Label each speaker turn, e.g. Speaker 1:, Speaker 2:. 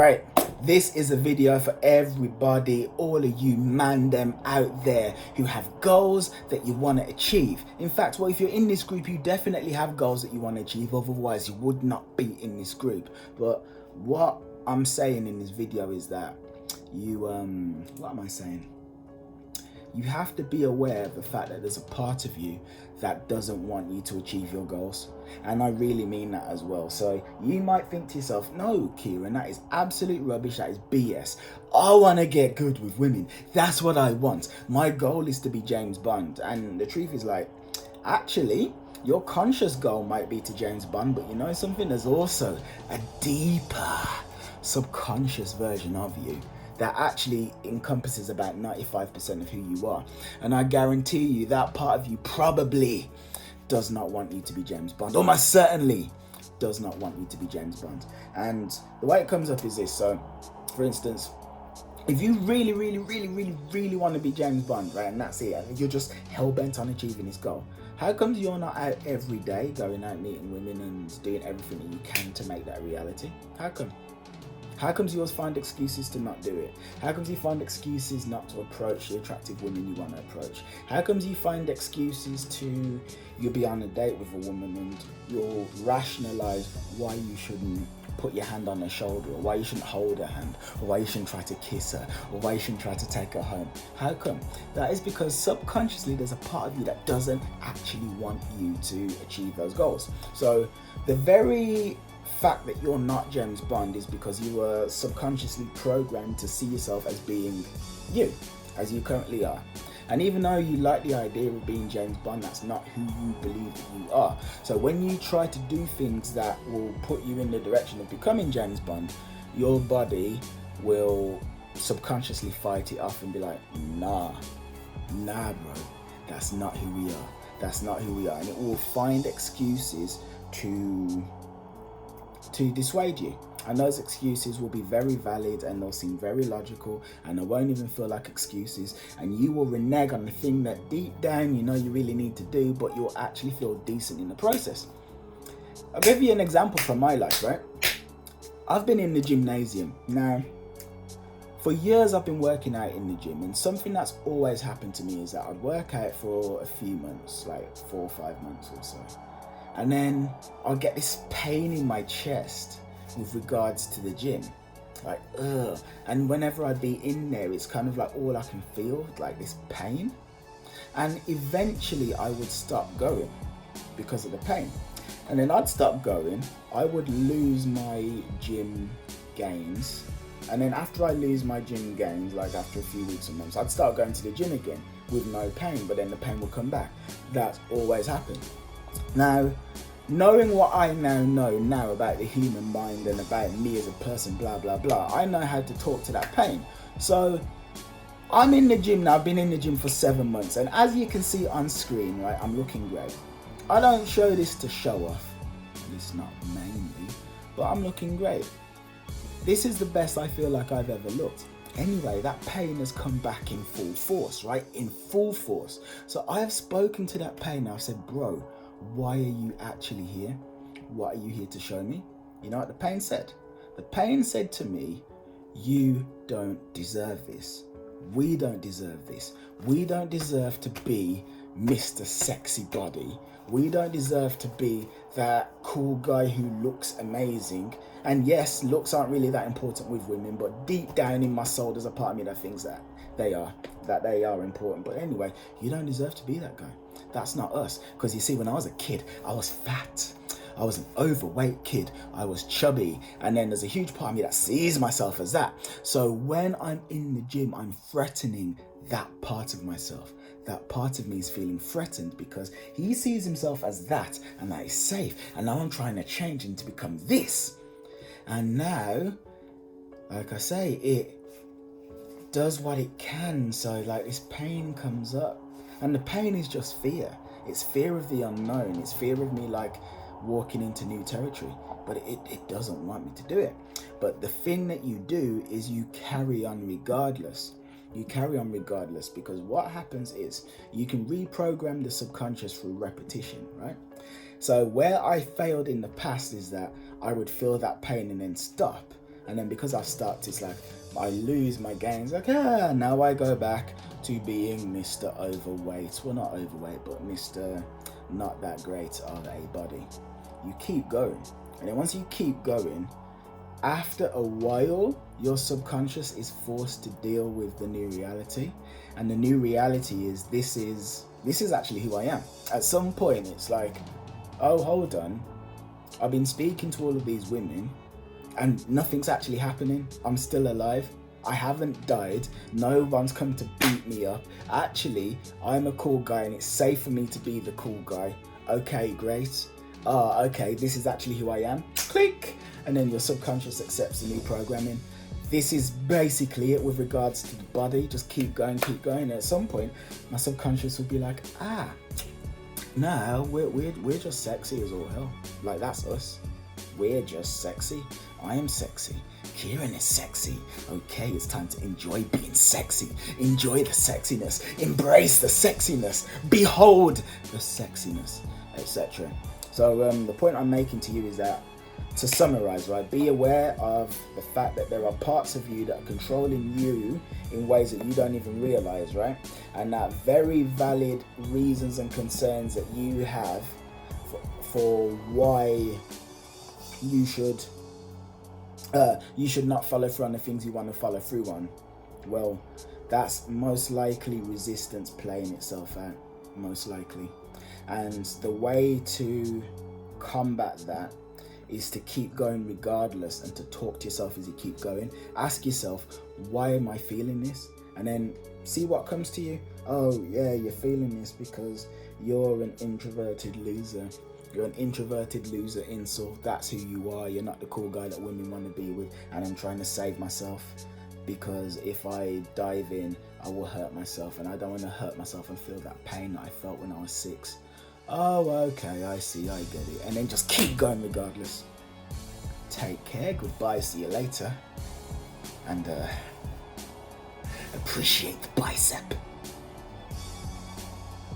Speaker 1: Right, this is a video for everybody, all of you man them out there who have goals that you want to achieve. In fact, well, if you're in this group, you definitely have goals that you want to achieve, otherwise you would not be in this group. But what I'm saying in this video is that what am I saying? You have to be aware of the fact that there's a part of you that doesn't want you to achieve your goals. And I really mean that as well. So you might think to yourself, no, Kieran, that is absolute rubbish. That is BS. I want to get good with women. That's what I want. My goal is to be James Bond. And the truth is, like, actually, your conscious goal might be to James Bond, but you know something? There's also a deeper subconscious version of you that actually encompasses about 95% of who you are. And I guarantee you that part of you probably does not want you to be James Bond. Almost certainly does not want you to be James Bond. And the way it comes up is this. So, for instance, if you really want to be James Bond, right, and that's it, and you're just hell-bent on achieving this goal, how comes you're not out every day going out meeting women and doing everything that you can to make that a reality? How come? How comes you always find excuses to not do it? How comes you find excuses not to approach the attractive women you want to approach? How comes you find excuses to, you'll be on a date with a woman and you'll rationalize why you shouldn't put your hand on her shoulder, or why you shouldn't hold her hand, or why you shouldn't try to kiss her, or why you shouldn't try to take her home? How come? That is because subconsciously there's a part of you that doesn't actually want you to achieve those goals. So the very fact that you're not James Bond is because you were subconsciously programmed to see yourself as being you, as you currently are. And even though you like the idea of being James Bond, that's not who you believe that you are. So when you try to do things that will put you in the direction of becoming James Bond, your body will subconsciously fight it off and be like, nah bro, that's not who we are. That's not who we are. And it will find excuses to dissuade you, and those excuses will be very valid and they'll seem very logical, and they won't even feel like excuses, and you will renege on the thing that deep down you know you really need to do, but you'll actually feel decent in the process. I'll give you an example from my life, right? I've been in the gymnasium now for years. I've been working out in the gym, and something that's always happened to me is that I'd work out for a few months, like 4 or 5 months or so, and then I'll get this pain in my chest with regards to the gym, like ugh. And whenever I'd be in there, it's kind of like all I can feel, like this pain. And eventually I would stop going because of the pain. And then I'd stop going, I would lose my gym gains. And then after I lose my gym gains, like after a few weeks or months, I'd start going to the gym again with no pain, but then the pain will come back. That's always happened. Now, knowing what I know about the human mind and about me as a person, blah, blah, blah, I know how to talk to that pain. So I'm in the gym now. I've been in the gym for 7 months. And as you can see on screen, right, I'm looking great. I don't show this to show off. It's not mainly, but I'm looking great. This is the best I feel like I've ever looked. Anyway, that pain has come back in full force, right? In full force. So I have spoken to that pain. I've said, bro, why are you actually here? What are you here to show me? You know what the pain said? The pain said to me, you don't deserve this. We don't deserve this. We don't deserve to be Mr. Sexy Body. We don't deserve to be that cool guy who looks amazing. And yes, looks aren't really that important with women, but deep down in my soul, there's a part of me that thinks that they are important. But anyway, you don't deserve to be that guy. That's not us. Because you see, when I was a kid, I was fat. I was an overweight kid. I was chubby. And then there's a huge part of me that sees myself as that. So when I'm in the gym, I'm threatening that part of myself. That part of me is feeling threatened because he sees himself as that, and that is safe. And now I'm trying to change him to become this. And now, like I say, it does what it can. So like this pain comes up. And the pain is just fear. It's fear of the unknown. It's fear of me like walking into new territory. But it doesn't want me to do it. But the thing that you do is you carry on regardless. You carry on regardless, because what happens is you can reprogram the subconscious through repetition, right? So where I failed in the past is that I would feel that pain and then stop. And then because I've stopped, it's like I lose my gains. Like, now I go back to being Mr. Overweight. Well, not overweight, but Mr. Not that great of a body. You keep going. And then once you keep going, after a while, your subconscious is forced to deal with the new reality. And the new reality is this is actually who I am. At some point, it's like, oh, hold on. I've been speaking to all of these women and nothing's actually happening. I'm still alive. I haven't died. No one's come to beat me up. Actually, I'm a cool guy and it's safe for me to be the cool guy. Okay, great. Okay, this is actually who I am. Click. And then your subconscious accepts the new programming. This is basically it with regards to the body. Just keep going, keep going. And at some point, my subconscious will be like, no, we're just sexy as all hell. Like, that's us. We're just sexy. I am sexy. Kieran is sexy. Okay, it's time to enjoy being sexy. Enjoy the sexiness. Embrace the sexiness. Behold the sexiness, etc. So the point I'm making to you is that, to summarize, right, be aware of the fact that there are parts of you that are controlling you in ways that you don't even realize, right? And that very valid reasons and concerns that you have for why you should not follow through on the things you want to follow through on. Well, that's most likely resistance playing itself out, most likely. And the way to combat that is to keep going regardless, and to talk to yourself as you keep going. Ask yourself, why am I feeling this? And then see what comes to you. Oh yeah, you're feeling this because you're an introverted loser. You're an introverted loser insult. That's who you are. You're not the cool guy that women want to be with. And I'm trying to save myself because if I dive in, I will hurt myself. And I don't want to hurt myself and feel that pain that I felt when I was 6. Oh, okay, I see, I get it. And then just keep going regardless. Take care, goodbye, see you later. And appreciate the bicep.